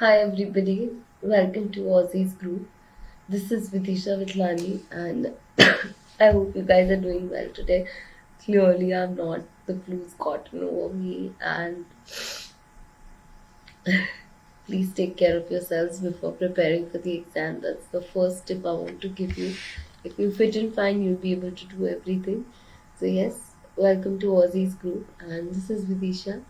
Hi everybody, welcome to Aussie's group. This is Vidisha Vitlani and I hope you guys are doing well today. Clearly I'm not. The flu's gotten over me and please take care of yourselves before preparing for the exam. That's the first tip I want to give you. If you fit in fine, you'll be able to do everything. So yes, welcome to Aussie's group and this is Vidisha.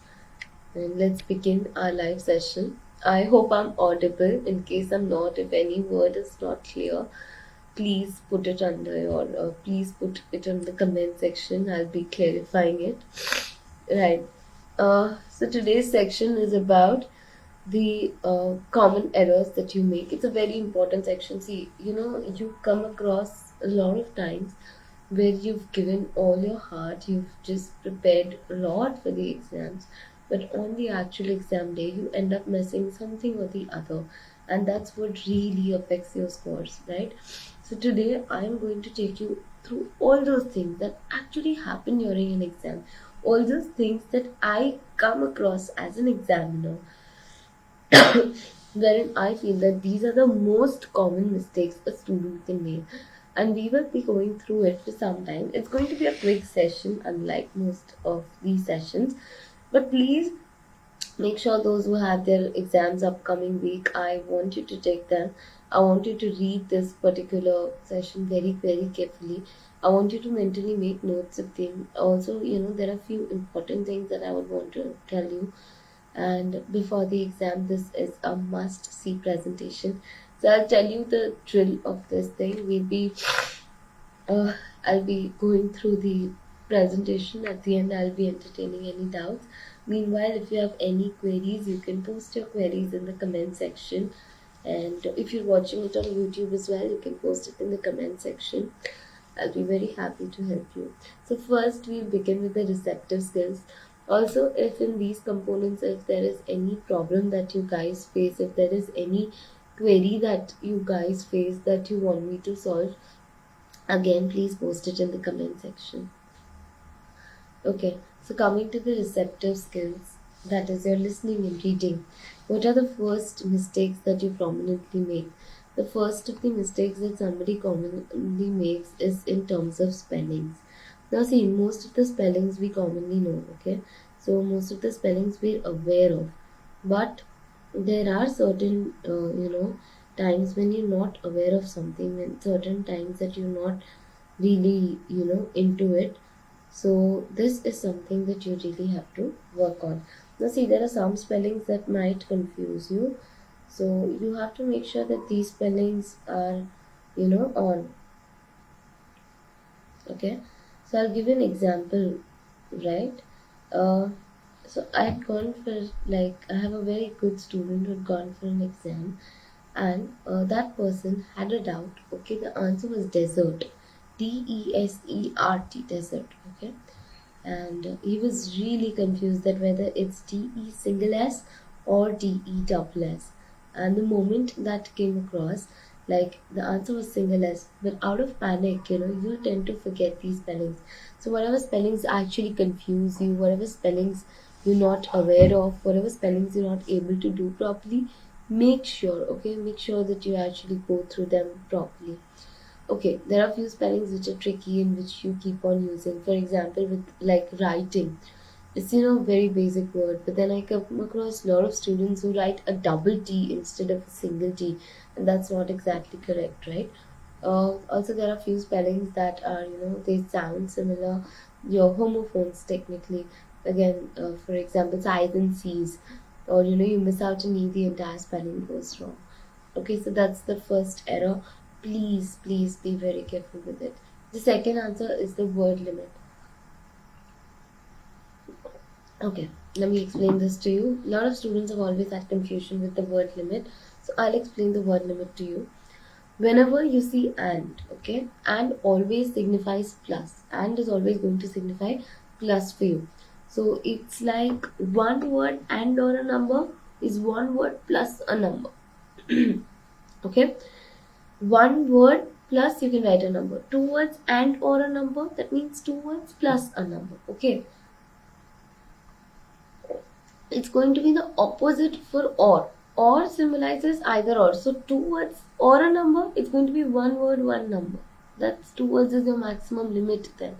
And let's begin our live session. I hope I'm audible. In case I'm not, if any word is not clear, please put it under your, please put it in the comment section. I'll be clarifying it. Right. So today's section is about the common errors that you make. It's a very important section. See, you come across a lot of times where you've given all your heart, you've just prepared a lot for the exams, but on the actual exam day, you end up missing something or the other, and that's what really affects your scores, right? So, today I'm going to take you through all those things that actually happen during an exam, all those things that I come across as an examiner wherein I feel that these are the most common mistakes a student can make. And we will be going through it for some time. It's going to be a quick session, unlike most of these sessions. But please make sure those who have their exams upcoming week, I want you to take them. I want you to read this particular session very, very carefully. I want you to mentally make notes of them. Also, there are a few important things that I would want to tell you, and before the exam this is a must see presentation. So I'll tell you the drill of this thing. uh, I'll be going through the presentation. At the end I'll be entertaining any doubts. Meanwhile, if you have any queries, you can post your queries in the comment section, and if you're watching it on YouTube as well, you can post it in the comment section. I'll be very happy to help you. So first we'll begin with the receptive skills. Also, if in these components, if there is any problem that you guys face, if there is any query that you guys face that you want me to solve, again please post it in the comment section. Okay, so coming to the receptive skills, that is your listening and reading. What are the first mistakes that you prominently make? The first of the mistakes that somebody commonly makes is in terms of spellings. Now, see, most of the spellings we commonly know, okay? So, most of the spellings we're aware of. But there are certain, times when you're not aware of something, when certain times that you're not really, into it. So this is something that you really have to work on. Now see, there are some spellings that might confuse you. So you have to make sure that these spellings are, on. Okay. So I'll give you an example, right? Uh, so I had gone for, like, I have a very good student who had gone for an exam, and that person had a doubt. Okay, the answer was desert. Desert, desert. Okay, and he was really confused that whether it's DE single S or DE double S. And the moment that came across, like the answer was single S, but out of panic, you tend to forget these spellings. So whatever spellings actually confuse you, whatever spellings you're not aware of, whatever spellings you're not able to do properly, make sure that you actually go through them properly. Okay, there are few spellings which are tricky and which you keep on using. For example, with like writing, it's very basic word, but then I come across a lot of students who write a double T instead of a single T, and that's not exactly correct, right? Also, there are few spellings that are they sound similar. Your homophones technically. Again, for example, I's and C's, or you miss out an E, the entire spelling goes wrong. Okay, so that's the first error. Please be very careful with it. The second answer is the word limit. Okay, let me explain this to you. A lot of students have always had confusion with the word limit. So I'll explain the word limit to you. Whenever you see and, okay, and always signifies plus. And is always going to signify plus for you. So it's like one word and or a number is one word plus a number. Okay, one word plus you can write a number. Two words and or a number, that means two words plus a number. Okay, it's going to be the opposite for or. or symbolizes either or. So two words or a number, it's going to be one word, one number. That's two words is your maximum limit then.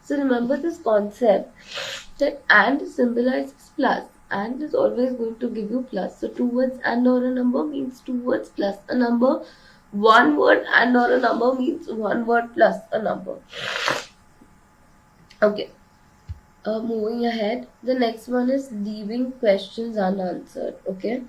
So remember this concept that and symbolizes plus. And is always going to give you plus. So two words and or a number means two words plus a number. One word and or a number means one word plus a number. Okay. Moving ahead, the next one is leaving questions unanswered. Okay.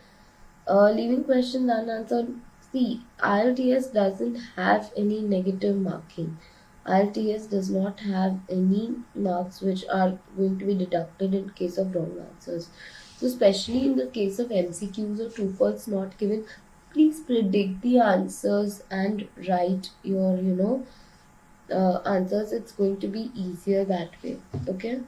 Leaving questions unanswered. See, IELTS doesn't have any negative marking. IELTS does not have any marks which are going to be deducted in case of wrong answers. So, especially in the case of MCQs or true false not given, please predict the answers and write your, answers. It's going to be easier that way. Okay.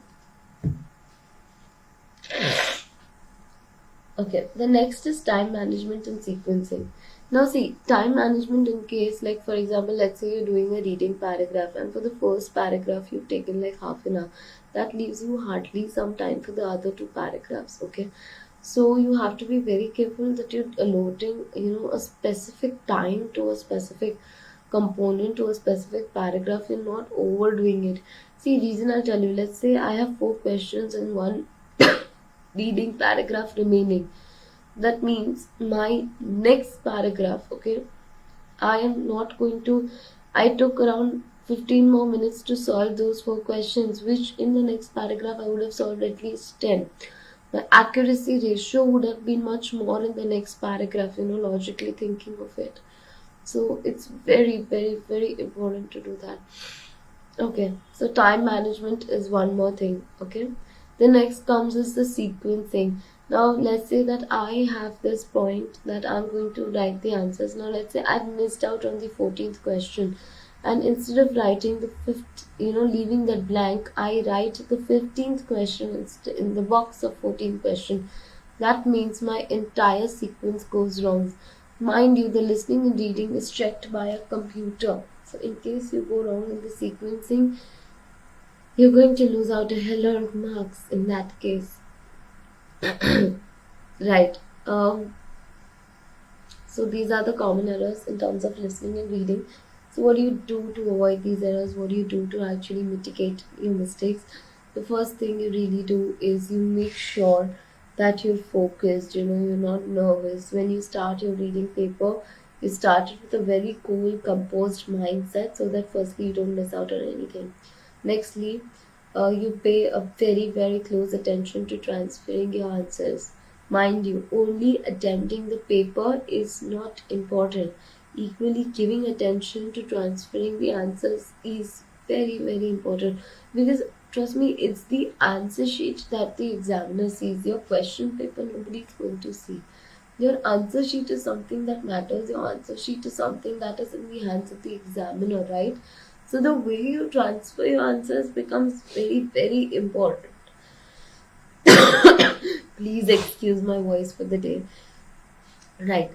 Okay, the next is time management and sequencing. Now, see, time management in case, like for example, let's say you're doing a reading paragraph, and for the first paragraph you've taken like half an hour. That leaves you hardly some time for the other two paragraphs. Okay, so you have to be very careful that you're allotting, a specific time to a specific component to a specific paragraph. You're not overdoing it. See, reason I'll tell you. Let's say I have 4 questions and one reading paragraph remaining. That means my next paragraph, okay, I am not going to, I took around 15 more minutes to solve those 4 questions, which in the next paragraph I would have solved at least 10. The accuracy ratio would have been much more in the next paragraph, logically thinking of it. So it's very, very, very important to do that. Okay, so time management is one more thing. Okay, the next comes is the sequencing. Now let's say that I have this point that I'm going to write the answers. Now let's say I've missed out on the 14th question, and instead of writing the fifth, leaving that blank, I write the 15th question in the box of 14th question. That means my entire sequence goes wrong. Mind you, the listening and reading is checked by a computer. So in case you go wrong in the sequencing, you're going to lose out a hell lot of marks in that case. Right. So these are the common errors in terms of listening and reading. So what do you do to avoid these errors? What do you do to actually mitigate your mistakes? The first thing you really do is you make sure that you're focused, you're not nervous. When you start your reading paper, you start it with a very cool, composed mindset so that firstly you don't miss out on anything. Nextly, you pay a very, very close attention to transferring your answers. Mind you, only attempting the paper is not important. Equally, giving attention to transferring the answers is very, very important, because trust me, it's the answer sheet that the examiner sees. Your question paper, nobody is going to see. Your answer sheet is something that matters. Your answer sheet is something that is in the hands of the examiner, right? So the way you transfer your answers becomes very, very important. Please excuse my voice for the day. Right.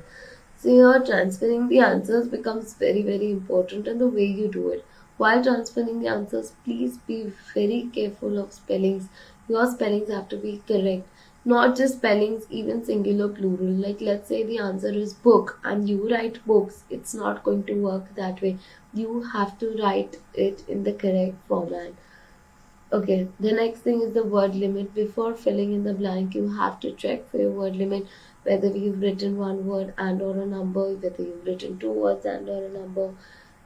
So your transferring the answers becomes very, very important, and the way you do it. While transferring the answers, please be very careful of spellings. Your spellings have to be correct. Not just spellings, even singular, plural. Like let's say the answer is book and you write books. It's not going to work that way. You have to write it in the correct format. Okay, the next thing is the word limit. Before filling in the blank, you have to check for your word limit, whether you've written one word and or a number, whether you've written 2 words and or a number,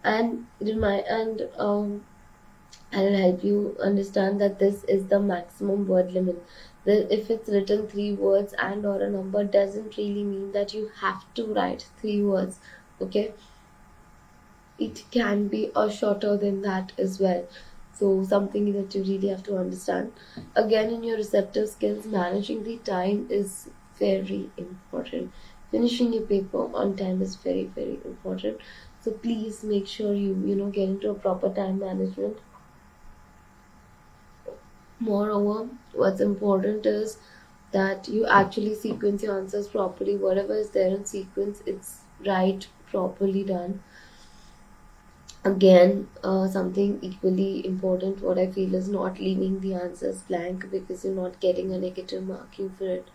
and I'll help you understand that this is the maximum word limit. If it's written 3 words and or a number, doesn't really mean that you have to write 3 words. Okay, it can be shorter than that as well. So something that you really have to understand. Again, in your receptive skills, managing the time is very important. Finishing your paper on time is very, very important. So please make sure you get into a proper time management. Moreover, what's important is that you actually sequence your answers properly. Whatever is there in sequence, it's right, properly done. Again, something equally important, what I feel, is not leaving the answers blank, because you're not getting a negative marking for it.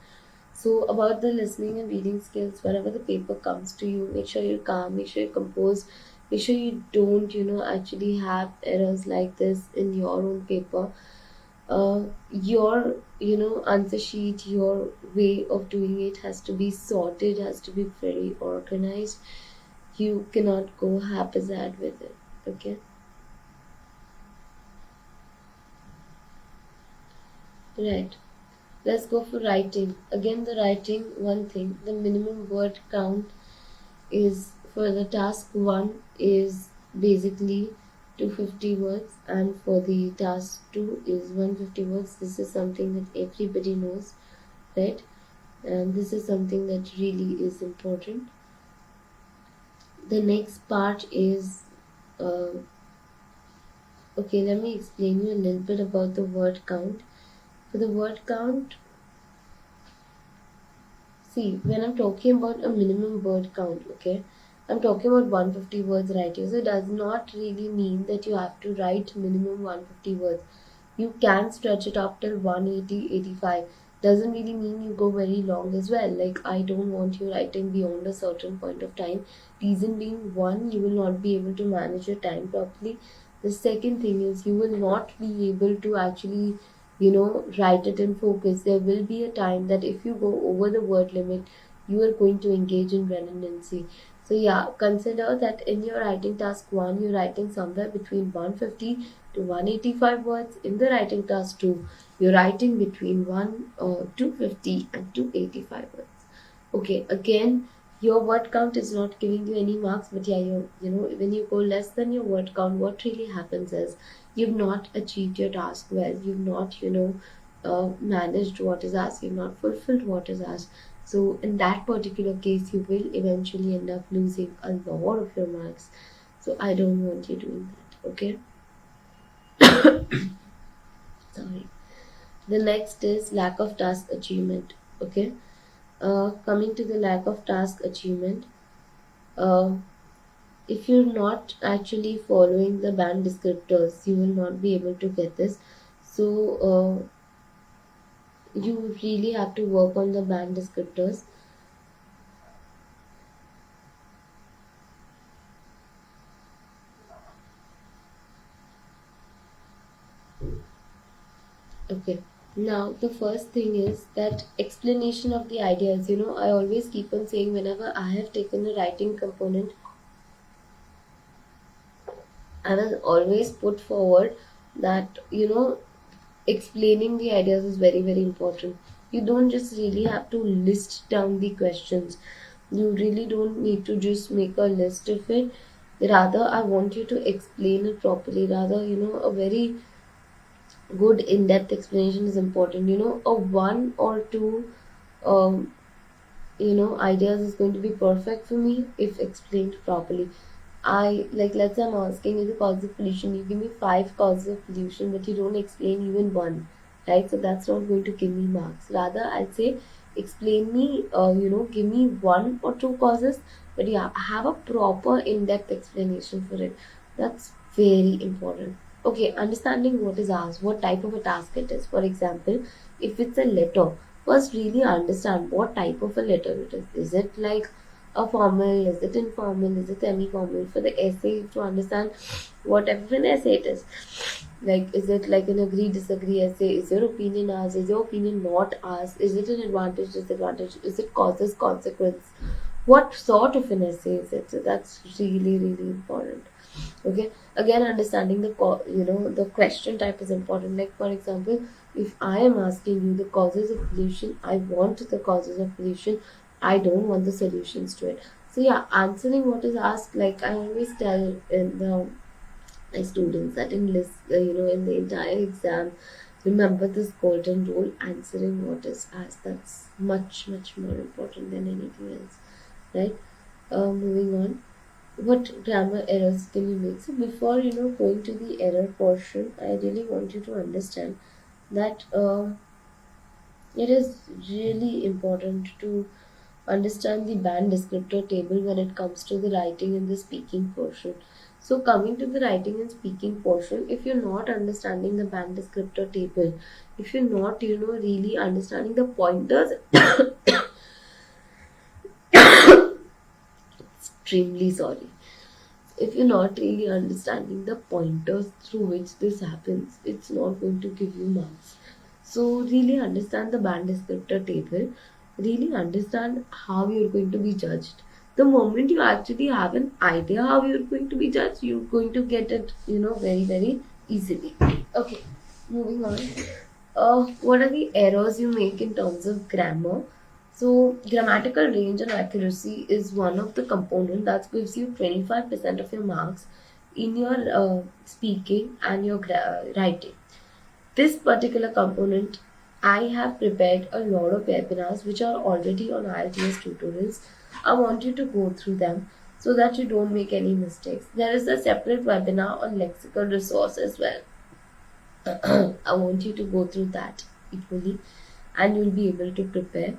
So about the listening and reading skills, whenever the paper comes to you, make sure you're calm, make sure you're composed, make sure you don't, actually have errors like this in your own paper. Your, answer sheet, your way of doing it has to be sorted, has to be very organized. You cannot go haphazard with it. Okay. Right. Let's go for writing. Again, the writing, one thing, the minimum word count is for the task 1 is basically 250 words, and for the task 2 is 150 words. This is something that everybody knows, right? And this is something that really is important. The next part is uh, okay, let me explain you a little bit about the word count. For the word count, see, when I'm talking about a minimum word count, okay, I'm talking about 150 words right here. So it does not really mean that you have to write minimum 150 words. You can stretch it up till 180, 85. Doesn't really mean you go very long as well. Like, I don't want you writing beyond a certain point of time. Reason being, one, you will not be able to manage your time properly. The second thing is you will not be able to actually write it in focus. There will be a time that if you go over the word limit, you are going to engage in redundancy. So yeah, consider that in your writing task 1, you're writing somewhere between 150 to 185 words. In the writing task 2, you're writing between 250 and 285 words. Okay, again, your word count is not giving you any marks, but yeah, when you go less than your word count, what really happens is you've not achieved your task well. You've not, managed what is asked. You've not fulfilled what is asked. So in that particular case, you will eventually end up losing a lot of your marks. So I don't want you doing that. Okay. Sorry. The next is lack of task achievement. Okay. Coming to the lack of task achievement. Uh, if you're not actually following the band descriptors, you will not be able to get this. So you really have to work on the band descriptors. Okay. Now the first thing is that explanation of the ideas. I always keep on saying whenever I have taken a writing component, I will always put forward that explaining the ideas is very, very important. You don't just really have to list down the questions. You really don't need to just make a list of it. Rather, I want you to explain it properly. Rather, a very good in-depth explanation is important. A one or two um, ideas is going to be perfect for me if explained properly. I like, let's say I'm asking you the cause of pollution. You give me five causes of pollution, but you don't explain even one, right? So that's not going to give me marks. Rather, I'd say explain me, give me one or two causes, but yeah, have a proper in-depth explanation for it. That's very important. Okay, understanding what is asked, what type of a task it is. For example, if it's a letter, first really understand what type of a letter it is. Is it like a formal, is it informal, is it semi-formal? For the essay, you have to understand what type of an essay it is. Like, is it like an agree disagree essay? Is your opinion asked? Is your opinion not asked? Is it an advantage disadvantage? Is it causes consequence? What sort of an essay is it? So that's really, really important. Okay, again, understanding the question type is important. Like, for example, if I am asking you the causes of pollution, I want the causes of pollution, I don't want the solutions to it. So yeah, answering what is asked, like I always tell in the my students that in list in the entire exam, remember this golden rule: answering what is asked. That's much, much more important than anything else, right? Moving on, what grammar errors can you make? So before going to the error portion, I really want you to understand that it is really important to understand the band descriptor table when it comes to the writing and the speaking portion. So coming to the writing and speaking portion, if you're not understanding the band descriptor table, if you're not, really understanding the pointers, extremely sorry. If you're not really understanding the pointers through which this happens, it's not going to give you marks. So really understand the band descriptor table, really understand how you're going to be judged. The moment you actually have an idea how you're going to be judged, you're going to get it, very, very easily. Okay, moving on. What are the errors you make in terms of grammar? So grammatical range and accuracy is one of the component that gives you 25% of your marks in your speaking and your writing. This particular component, I have prepared a lot of webinars which are already on IELTS tutorials. I want you to go through them so that you don't make any mistakes. There is a separate webinar on lexical resource as well. I want you to go through that equally and you'll be able to prepare.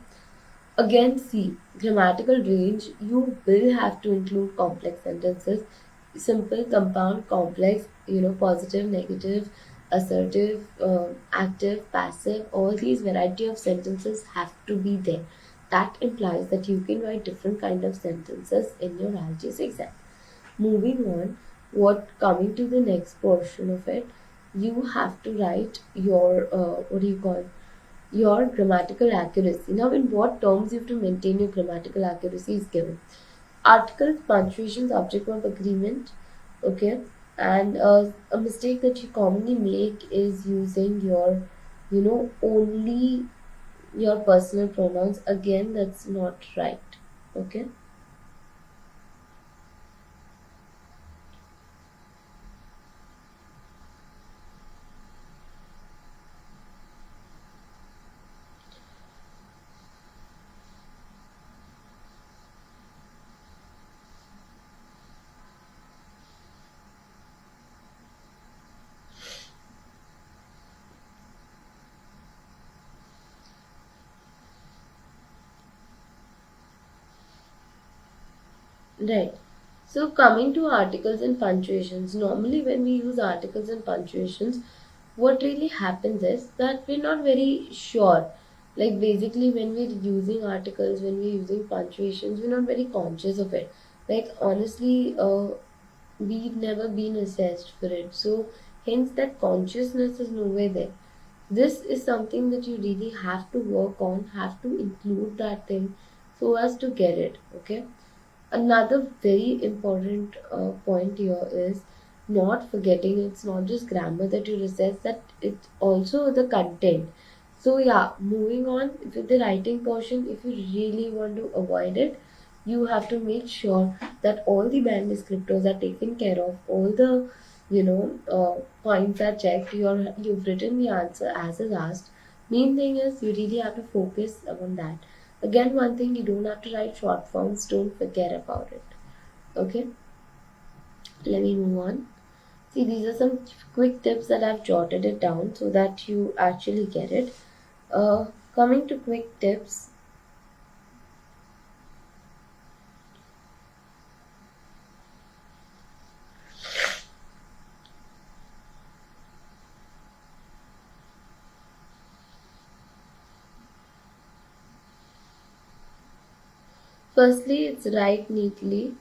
Again, see, grammatical range, you will have to include complex sentences, simple, compound, complex, positive, negative, assertive, active, passive, all these variety of sentences have to be there. That implies that you can write different kind of sentences in your IELTS exam. Moving on, coming to the next portion of it, you have to write your, what do you call, your grammatical accuracy. Now, in what terms you have to maintain your grammatical accuracy is given. Articles, punctuation, subject verb agreement. Okay, and a mistake that you commonly make is using your, only your personal pronouns. Again, that's not right. Okay. Right. So coming to articles and punctuations, normally when we use articles and punctuations, what really happens is that we're not very sure. Like basically when we're using articles, when we're using punctuations, we're not very conscious of it. Like honestly, we've never been assessed for it. So hence that consciousness is nowhere there. This is something that you really have to work on, have to include that thing so as to get it. Okay. Another very important point here is not forgetting it's not just grammar that you assess, that it's also the content. So yeah, moving on with the writing portion, if you really want to avoid it, you have to make sure that all the band descriptors are taken care of, all the points are checked, you've written the answer as is asked. Main thing is you really have to focus on that. Again, one thing, you don't have to write short forms, don't forget about it. Okay, let me move on. See, these are some quick tips that I've jotted it down so that you actually get it. Coming to quick tips, firstly, it's write neatly.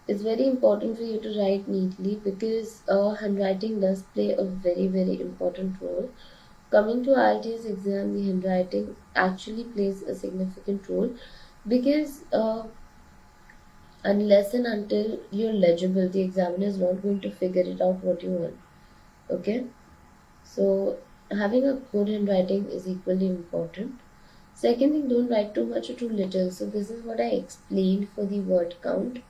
It's very important for you to write neatly because handwriting does play a very, very important role. Coming to IELTS exam, the handwriting actually plays a significant role because unless and until you're legible, the examiner is not going to figure it out what you want. Okay, so having a good handwriting is equally important. Second thing, don't write too much or too little. So this is what I explained for the word count.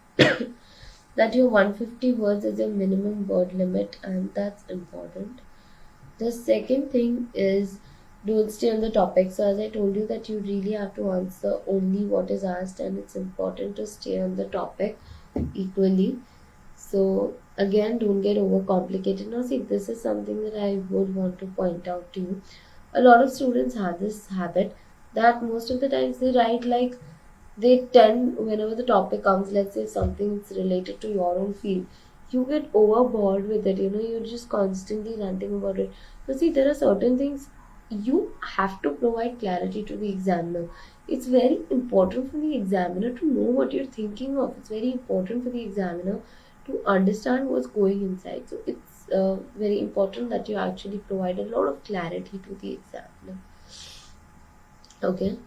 That your 150 words is your minimum word limit, and that's important. The second thing is don't stay on the topic. So as I told you that you really have to answer only what is asked, and it's important to stay on the topic equally. So again, don't get overcomplicated. Now see, this is something that I would want to point out to you. A lot of students have this habit that most of the times they write like they tend, whenever the topic comes, let's say something that's related to your own field, you get overboard with it, you're just constantly ranting about it. So see, there are certain things you have to provide clarity to the examiner. It's very important for the examiner to know what you're thinking of. It's very important for the examiner to understand what's going inside. So it's very important that you actually provide a lot of clarity to the examiner. Okay.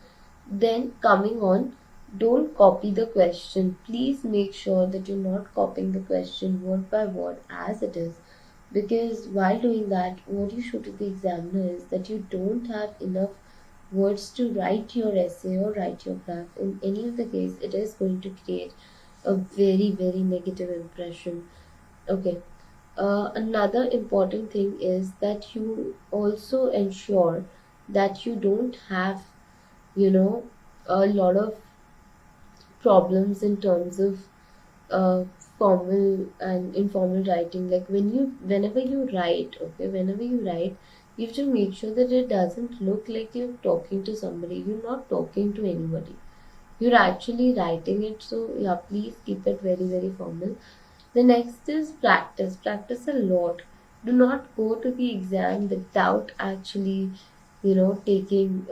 Then coming on, don't copy the question. Please make sure that you're not copying the question word by word as it is. Because while doing that, what you show to the examiner is that you don't have enough words to write your essay or write your graph. In any of the case, it is going to create a very, very negative impression. Okay. Another important thing is that you also ensure that you don't have, you know, a lot of problems in terms of uh, formal and informal writing. Like whenever you write, you have to make sure that it doesn't look like you're talking to somebody. You're not talking to anybody. You're actually writing it. So yeah, please keep it very, very formal. The next is practice. Practice a lot. Do not go to the exam without actually, taking,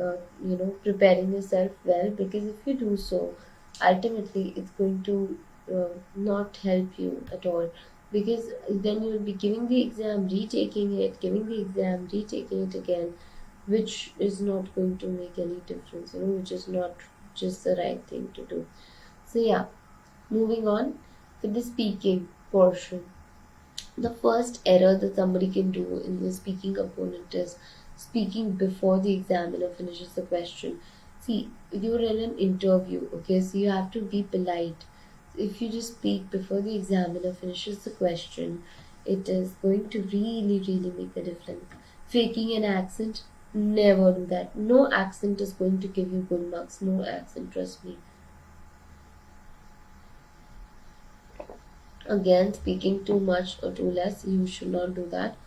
preparing yourself well, because if you do so, ultimately it's going to not help you at all. Because then you'll be giving the exam, retaking it, giving the exam, retaking it again, which is not going to make any difference, which is not just the right thing to do. So, yeah, moving on with the speaking portion. The first error that somebody can do in the speaking component is speaking before the examiner finishes the question. See, you're in an interview, okay, so you have to be polite. If you just speak before the examiner finishes the question, it is going to really, really make a difference. Faking an accent, never do that. No accent is going to give you good marks. No accent, trust me. Again, speaking too much or too less, you should not do that.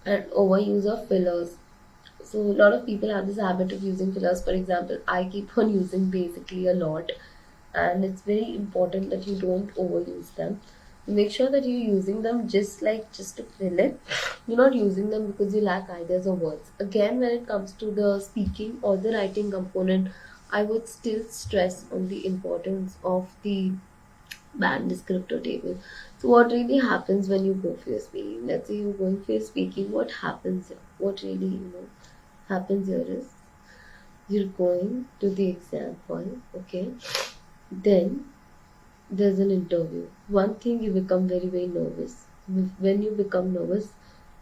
And overuse of fillers. So a lot of people have this habit of using fillers. For example, I keep on using basically a lot, and it's very important that you don't overuse them. Make sure that you're using them just to fill it. You're not using them because you lack ideas or words. Again, when it comes to the speaking or the writing component, I would still stress on the importance of the band descriptor table. So what really happens when you go for your speaking? Let's say you're going for your speaking, what happens here? What really, happens here is you're going to the exam hall, okay? Then there's an interview. One thing, you become very, very nervous. When you become nervous,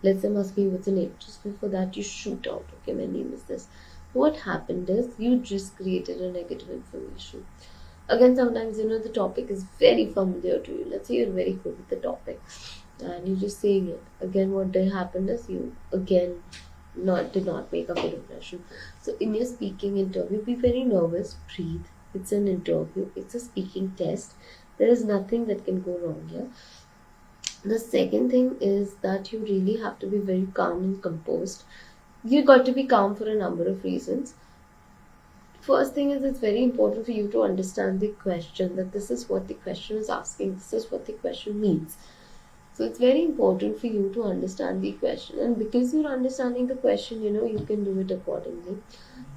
let's say I'm asking you what's your name. Just before that, you shoot out, okay, my name is this. What happened is you just created a negative information. Again, sometimes the topic is very familiar to you. Let's say you're very good with the topic and you're just saying it. Again, what did happen is you again did not make a good impression. So in your speaking interview, be very nervous, breathe. It's an interview, it's a speaking test. There is nothing that can go wrong here. The second thing is that you really have to be very calm and composed. You got to be calm for a number of reasons. First thing is, it's very important for you to understand the question, that this is what the question is asking, this is what the question means. So it's very important for you to understand the question, and because you're understanding the question, you can do it accordingly.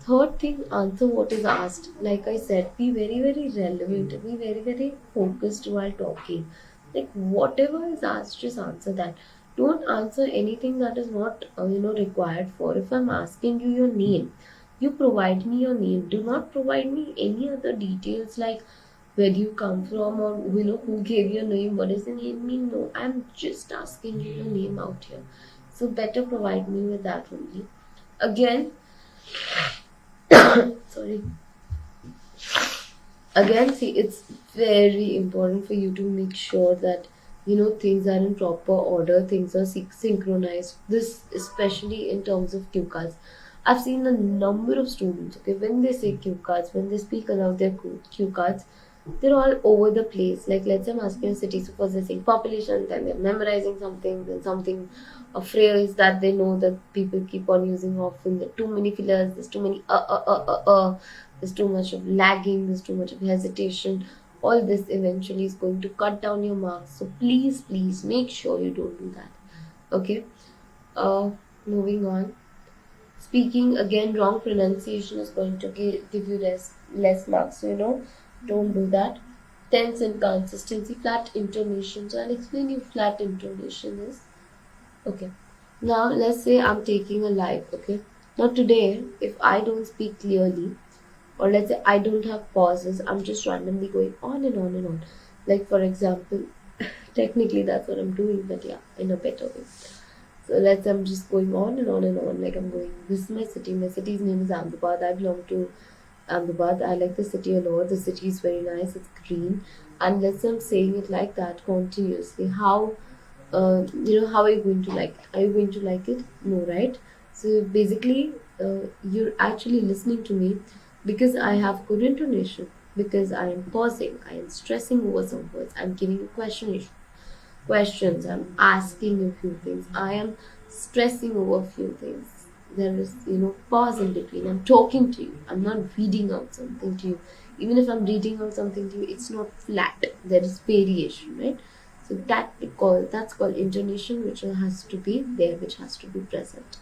Third thing, answer what is asked. Like I said, be very, very relevant, be very, very focused while talking. Like whatever is asked, just answer that. Don't answer anything that is not required for. If I'm asking you your name, you provide me your name. Do not provide me any other details like where do you come from, or who gave your name, what does the name mean. No, I'm just asking you your name out here. So better provide me with that only. Again, sorry. Again, see, it's very important for you to make sure that things are in proper order, things are synchronized. This especially in terms of cue cards. I've seen a number of students, okay, when they say cue cards, when they speak about their cue cards, they're all over the place. Like, let's say I'm asking a city, so first they're saying population, then they're memorizing something, then something, a phrase that they know that people keep on using often. There are too many fillers, there's too many there's too much of lagging, there's too much of hesitation. all this eventually is going to cut down your marks. So please make sure you don't do that. Okay. uh Moving on. Speaking again, wrong pronunciation is going to give you less marks. So, don't do that. Tense inconsistency, flat intonation. So I'll explain you flat intonation is. Okay. Now let's say I'm taking a live. Okay. Now today, if I don't speak clearly, or let's say I don't have pauses, I'm just randomly going on and on and on. Like for example, technically that's what I'm doing, but yeah, in a better way. So let's say I'm just going on and on and on. Like I'm going, this is my city. My city's name is Ahmedabad. I belong to Ahmedabad. I like the city a lot. The city is very nice. It's green. And let's say I'm saying it like that continuously. How are you going to like it? Are you going to like it? No, right? So basically, you're actually listening to me because I have good intonation. Because I am pausing. I am stressing over some words. I'm giving you questions. I'm asking a few things. I am stressing over a few things. There is, pause in between. I'm talking to you. I'm not reading out something to you. Even if I'm reading out something to you, it's not flat. There is variation, right? So that's called intonation, which has to be there, which has to be present.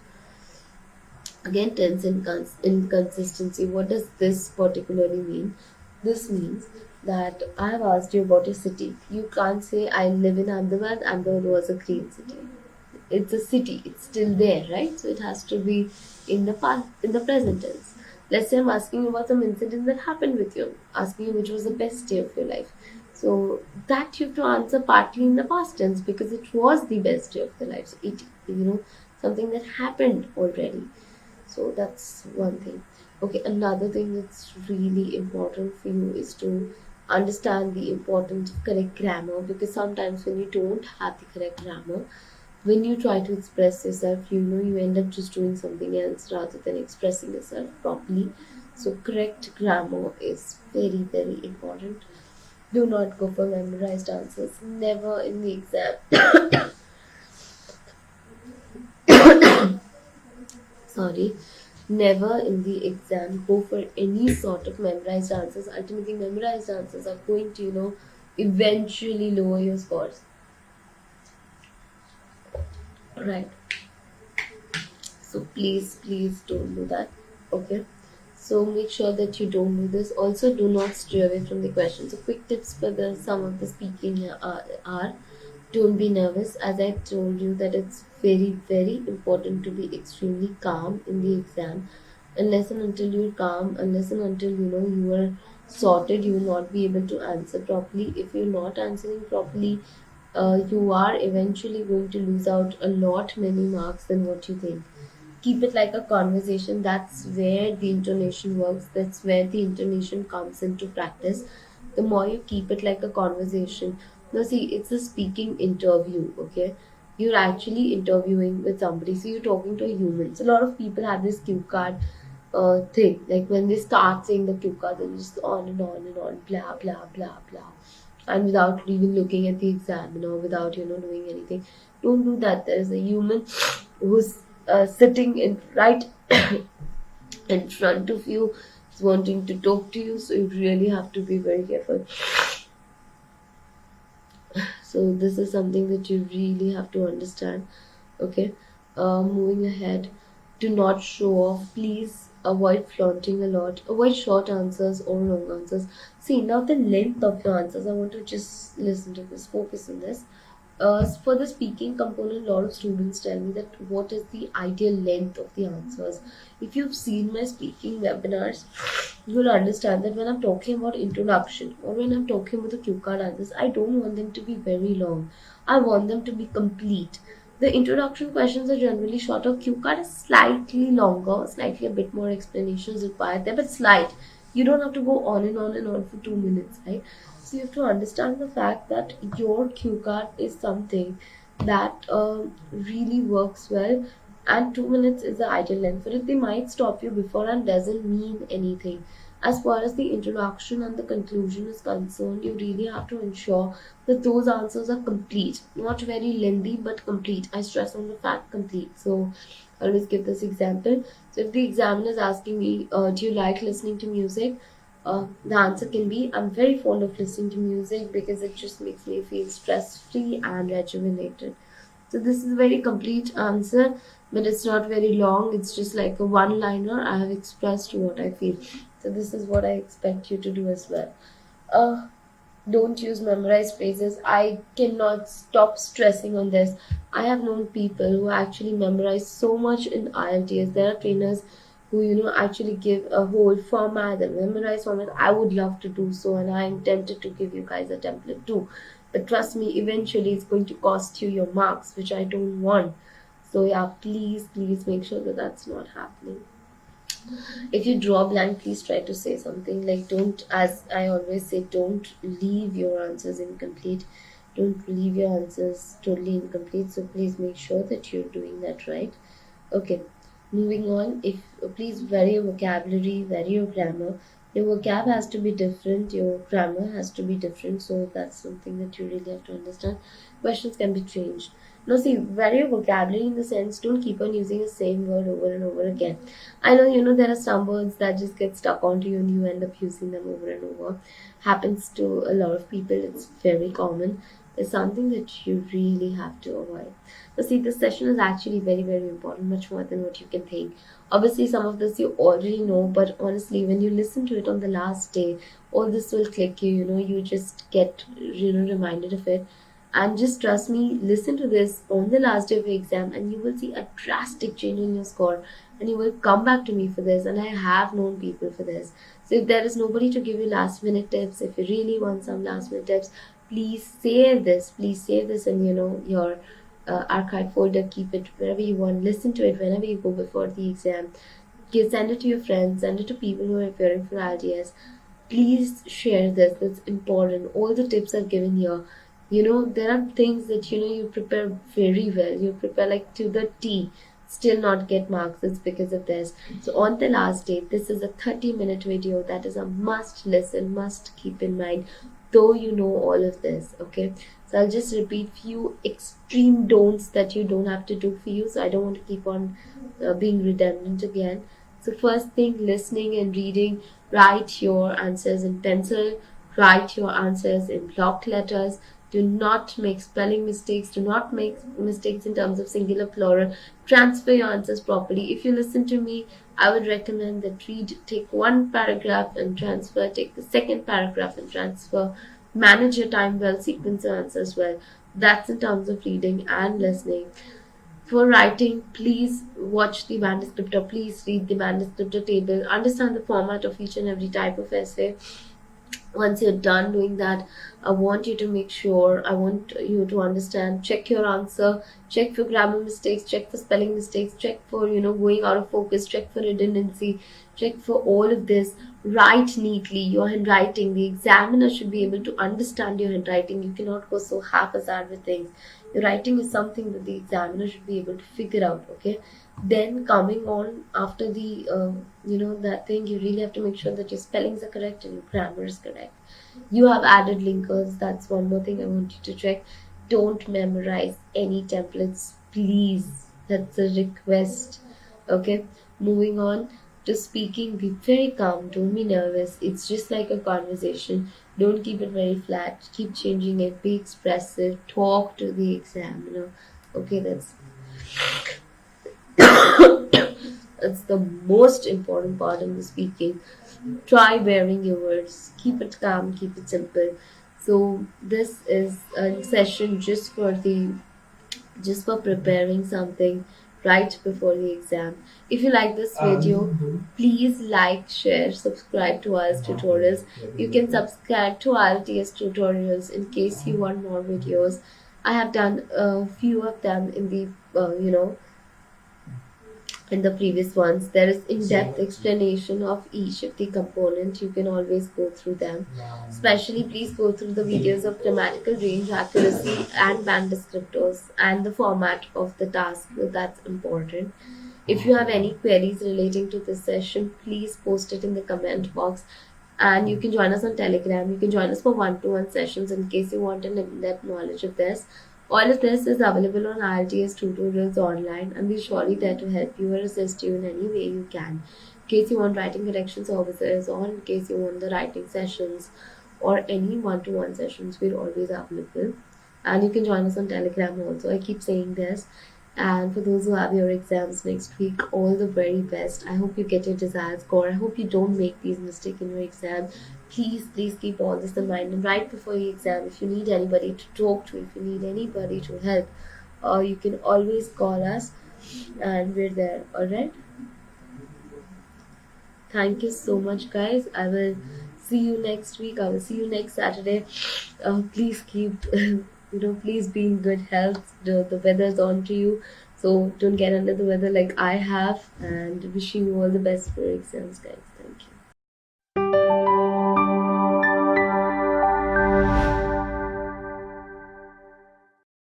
Again, tense inconsistency. What does this particularly mean? This means that I have asked you about a city. You can't say I live in Ahmedabad. Ahmedabad was a green city. It's a city. It's still there, right? So it has to be in the past, in the present tense. Let's say I'm asking you about some incident that happened with you. Asking you which was the best day of your life. So that you have to answer partly in the past tense because it was the best day of your life. So it, something that happened already. So that's one thing. Okay, another thing that's really important for you is to understand the importance of correct grammar, because sometimes when you don't have the correct grammar, when you try to express yourself, you end up just doing something else rather than expressing yourself properly. So correct grammar is very, very important. Do not go for memorized answers. Never in the exam. Sorry. Never in the exam go for any sort of memorized answers. Ultimately, memorized answers are going to, eventually lower your scores. Right. So please don't do that. Okay. So make sure that you don't do this. Also, do not stray away from the questions. So quick tips for the some of the speaking are don't be nervous. As I told you that it's very important to be extremely calm in the exam. Unless and until you're calm, unless and until you are sorted, you will not be able to answer properly. If you're not answering properly, you are eventually going to lose out a lot many marks than what you think. Keep it like a conversation. That's where the intonation works. That's where the intonation comes into practice. The more you keep it like a conversation. Now see, it's a speaking interview. Okay, you're actually interviewing with somebody, so you're talking to a human. So a lot of people have this cue card thing. Like when they start saying the cue card, they're just on and on and on, blah blah blah blah, and without even looking at the examiner, without doing anything. Don't do that. There is a human who's sitting in right in front of you, is wanting to talk to you, so you really have to be very careful. So this is something that you really have to understand. Okay. Moving ahead, do not show off. Please avoid flaunting a lot. Avoid short answers or long answers. See, now the length of your answers, I want to just listen to this, focus on this. For the speaking component, a lot of students tell me that what is the ideal length of the answers. If you've seen my speaking webinars, you will understand that when I'm talking about introduction or when I'm talking about the cue card answers, I don't want them to be very long. I want them to be complete. The introduction questions are generally shorter. Cue card is slightly longer, slightly a bit more explanations required there, but slight. You don't have to go on and on and on for 2 minutes, right? So you have to understand the fact that your cue card is something that really works well, and 2 minutes is the ideal length for it. They might stop you before and doesn't mean anything. As far as the introduction and the conclusion is concerned, you really have to ensure that those answers are complete, not very lengthy but complete. I stress on the fact complete. So I always give this example. So if the examiner is asking me, do you like listening to music? The answer can be, I'm very fond of listening to music because it just makes me feel stress free and rejuvenated. So this is a very complete answer, but it's not very long. It's just like a one liner. I have expressed what I feel. So this is what I expect you to do as well. Uh, don't use memorized phrases. I cannot stop stressing on this. I have known people who actually memorize so much in IELTS. There are trainers who, actually give a whole format, a memorized format. I would love to do so, and I am tempted to give you guys a template too. But trust me, eventually it's going to cost you your marks, which I don't want. So yeah, please, please make sure that that's not happening. If you draw blank, please try to say something. Like, don't, as I always say, don't leave your answers incomplete. Don't leave your answers totally incomplete. So please make sure that you're doing that right. Okay, moving on. If please vary your vocabulary, vary your grammar. Your vocab has to be different, your grammar has to be different, so that's something that you really have to understand. Questions can be changed. Now see, vary your vocabulary in the sense, don't keep on using the same word over and over again. I know, there are some words that just get stuck onto you and you end up using them over and over. Happens to a lot of people, it's very common. It's something that you really have to avoid. So see, this session is actually very, very important, much more than what you can think. Obviously, some of this you already know, but honestly, when you listen to it on the last day, all this will click you, you just get, reminded of it. And just trust me, listen to this on the last day of your exam, and you will see a drastic change in your score. And you will come back to me for this, and I have known people for this. So if there is nobody to give you last minute tips, if you really want some last minute tips, please save this. Please save this in your archive folder. Keep it wherever you want. Listen to it whenever you go before the exam. Send it to your friends. Send it to people who are appearing for IELTS. Please share this. That's important. All the tips are given here. There are things that you prepare very well. You prepare like to the T. Still not get marks. It's because of this. So on the last day, this is a 30-minute video that is a must listen, must keep in mind, though you know all of this. Okay, so I'll just repeat few extreme don'ts that you don't have to do for you. So I don't want to keep on being redundant again. So first thing, listening and reading. Write your answers in pencil. Write your answers in block letters. Do not make spelling mistakes. Do not make mistakes in terms of singular, plural. Transfer your answers properly. If you listen to me, I would recommend that take one paragraph and transfer, take the second paragraph and transfer. Manage your time well, sequence your answers well. That's in terms of reading and listening. For writing, please watch the band descriptor, please read the band descriptor table, understand the format of each and every type of essay. Once you're done doing that, I want you to understand, check your answer, check for grammar mistakes, check for spelling mistakes, check for going out of focus, check for redundancy, check for all of this. Write neatly. Your handwriting, the examiner should be able to understand your handwriting. You cannot go so haphazard with things. Your writing is something that the examiner should be able to figure out. Okay, then coming on after the that thing, you really have to make sure that your spellings are correct and your grammar is correct. You have added linkers. That's one more thing I want you to check. Don't memorize any templates, please. That's a request. Okay, moving on to speaking. Be very calm, don't be nervous. It's just like a conversation. Don't keep it very flat, keep changing it. Be expressive, talk to the examiner. Okay, that's the most important part in the speaking. Try wearing your words. Keep it calm, keep it simple. So this is a session just for preparing something right before the exam. If you like this video, please like, share, subscribe to our tutorials. You can subscribe to our IELTS tutorials in case you want more videos. I have done a few of them in the in the previous ones. There is in-depth explanation of each of the component. You can always go through them. Especially please go through the videos of grammatical range, accuracy and band descriptors and the format of the task. That's important. If you have any queries relating to this session, please post it in the comment box. And you can join us on Telegram. You can join us for one-to-one sessions in case you want an in-depth knowledge of this. All of this is available on IELTS tutorials online, and we're surely there to help you or assist you in any way you can. case you want writing correction services, or in case you want the writing sessions or any one-to-one sessions, we're always available. And you can join us on Telegram also. I keep saying this. And for those who have your exams next week, all the very best. I hope you get your desired score. I hope you don't make these mistakes in your exam. Please, please keep all this in mind. And right before your exam, if you need anybody to talk to, if you need anybody to help, you can always call us, and we're there. All right. Thank you so much, guys. I will see you next week. I will see you next Saturday. Please keep, please be in good health. The weather's on to you, so don't get under the weather like I have. And wishing you all the best for your exams, guys. Thank you.